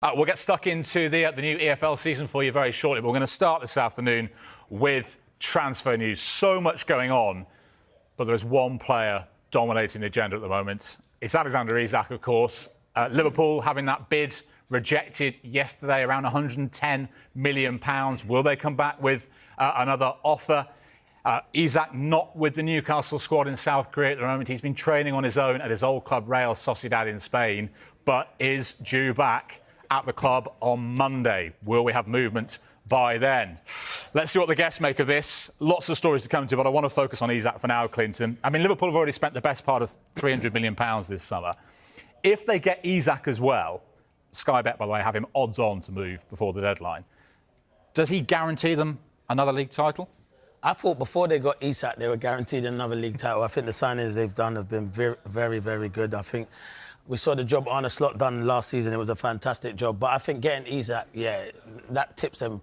We'll get stuck into the new EFL season for you very shortly, but we're going to start this afternoon with transfer news. So much going on, but there is one player dominating the agenda at the moment. It's Alexander Isak, of course. Liverpool having that bid rejected yesterday, around £110 million. Will they come back with another offer? Isak not with the Newcastle squad in South Korea at the moment. He's been training on his own at his old club Real Sociedad in Spain, but is due back at the club on Monday. Will we have movement by then? Let's see what the guests make of this. Lots of stories to come to, but I want to focus on Isak for now, Clinton. I mean, Liverpool have already spent the best part of £300 million this summer. If they get Isak as well, Sky Bet, by the way, have him odds on to move before the deadline. Does he guarantee them another league title? I thought before they got Isak, they were guaranteed another league title. I think the signings they've done have been very, very, very good. I think we saw the job Arne Slot done last season. It was a fantastic job. But I think getting Isak, that tips them.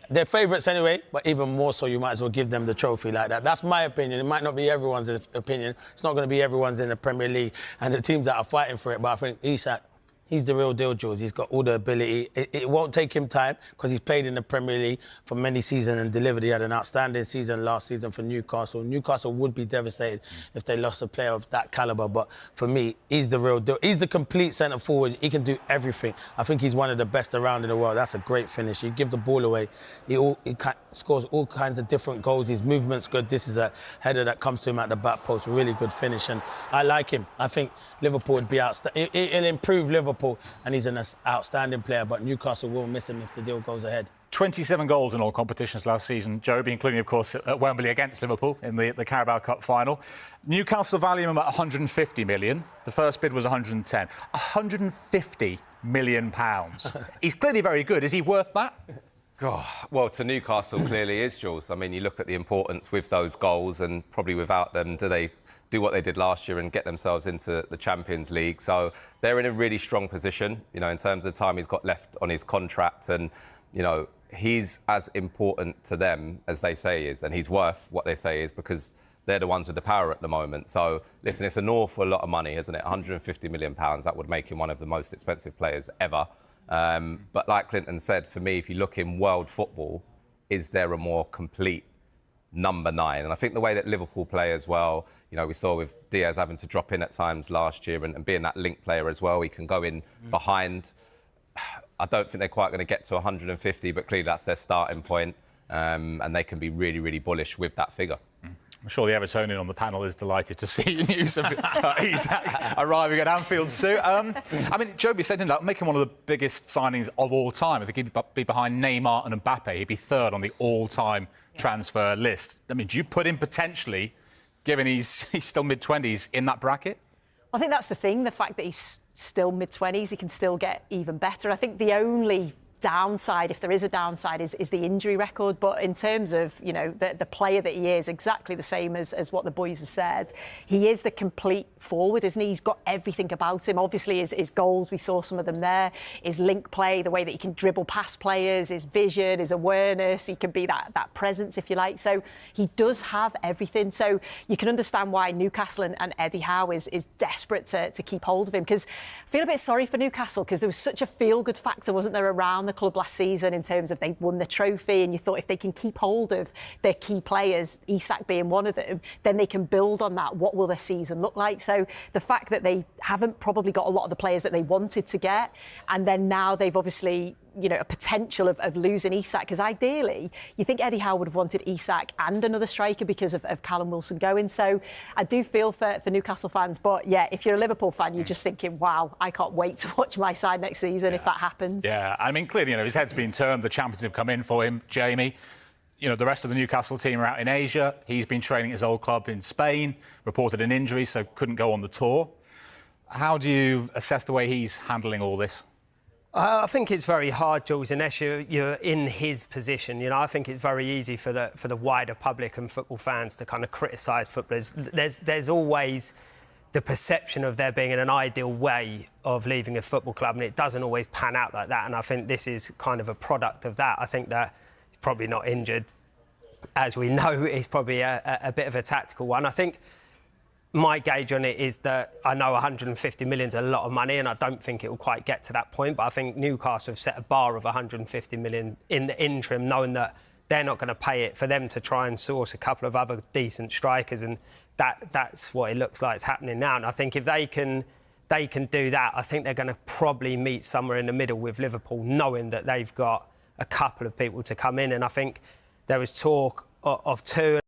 They're favourites anyway, but even more so, you might as well give them the trophy like that. That's my opinion. It might not be everyone's opinion. It's not going to be everyone's in the Premier League and the teams that are fighting for it. But I think Isak, he's the real deal, Jules. He's got all the ability. It won't take him time because he's played in the Premier League for many seasons and delivered. He had an outstanding season last season for Newcastle. Newcastle would be devastated if they lost a player of that calibre. But for me, he's the real deal. He's the complete centre forward. He can do everything. I think he's one of the best around in the world. That's a great finish. He give the ball away. He scores all kinds of different goals. His movement's good. This is a header that comes to him at the back post. Really good finish. And I like him. I think Liverpool would be outstanding. It'll improve Liverpool. And he's an outstanding player, but Newcastle will miss him if the deal goes ahead. 27 goals in all competitions last season, Joby, including, of course, at Wembley against Liverpool in the Carabao Cup final. Newcastle value him at 150 million. The first bid was 110. 150 million pounds. He's clearly very good. Is he worth that? Oh, well, to Newcastle clearly is, Jules. I mean, you look at the importance with those goals, and probably without them, do they do what they did last year and get themselves into the Champions League? So they're in a really strong position, you know, in terms of the time he's got left on his contract. And, you know, he's as important to them as they say he is, and he's worth what they say he is because they're the ones with the power at the moment. So, listen, it's an awful lot of money, isn't it? £150 million. That would make him one of the most expensive players ever. But like Clinton said, for me, if you look in world football, is there a more complete number 9? And I think the way that Liverpool play as well, you know, we saw with Diaz having to drop in at times last year and being that link player as well, he can go in behind. I don't think they're quite going to get to 150, but clearly that's their starting point, and they can be really, really bullish with that figure. I'm sure the Evertonian on the panel is delighted to see the news of Isak arriving at Anfield soon. I mean, Joby said that making one of the biggest signings of all time. I think he'd be behind Neymar and Mbappe. He'd be third on the all-time transfer list. I mean, do you put him potentially, given he's still mid-20s, in that bracket? I think that's the thing, the fact that he's still mid-20s, he can still get even better. I think the only downside, if there is a downside, is the injury record. But in terms of, you know, the player that he is, exactly the same as what the boys have said, he is the complete forward, isn't he? He's got everything about him. Obviously, his goals, we saw some of them there, his link play, the way that he can dribble past players, his vision, his awareness, he can be that presence, if you like. So he does have everything. So you can understand why Newcastle and Eddie Howe is desperate to keep hold of him, because I feel a bit sorry for Newcastle, because there was such a feel-good factor, wasn't there, around the club last season in terms of they won the trophy, and you thought if they can keep hold of their key players, Isak being one of them, then they can build on that. What will their season look like? So the fact that they haven't probably got a lot of the players that they wanted to get, and then now they've obviously, you know, a potential of losing Isak, because ideally you think Eddie Howe would have wanted Isak and another striker because of Callum Wilson going. So I do feel for Newcastle fans, but yeah, if you're a Liverpool fan, you're just thinking, wow, I can't wait to watch my side next season if that happens. Yeah, I mean, clearly, you know, his head's been turned. The champions have come in for him, Jamie. You know, the rest of the Newcastle team are out in Asia. He's been training at his old club in Spain, reported an injury, so couldn't go on the tour. How do you assess the way he's handling all this? I think it's very hard, Jules, unless you're in his position. You know, I think it's very easy for the wider public and football fans to kind of criticise footballers. There's always the perception of there being an ideal way of leaving a football club, and it doesn't always pan out like that. And I think this is kind of a product of that. I think that he's probably not injured. As we know, it's probably a bit of a tactical one. I think my gauge on it is that I know 150 million is a lot of money, and I don't think it will quite get to that point. But I think Newcastle have set a bar of 150 million in the interim, knowing that they're not going to pay it, for them to try and source a couple of other decent strikers, and that's what it looks like is happening now. And I think if they can do that, I think they're going to probably meet somewhere in the middle with Liverpool, knowing that they've got a couple of people to come in. And I think there was talk of two.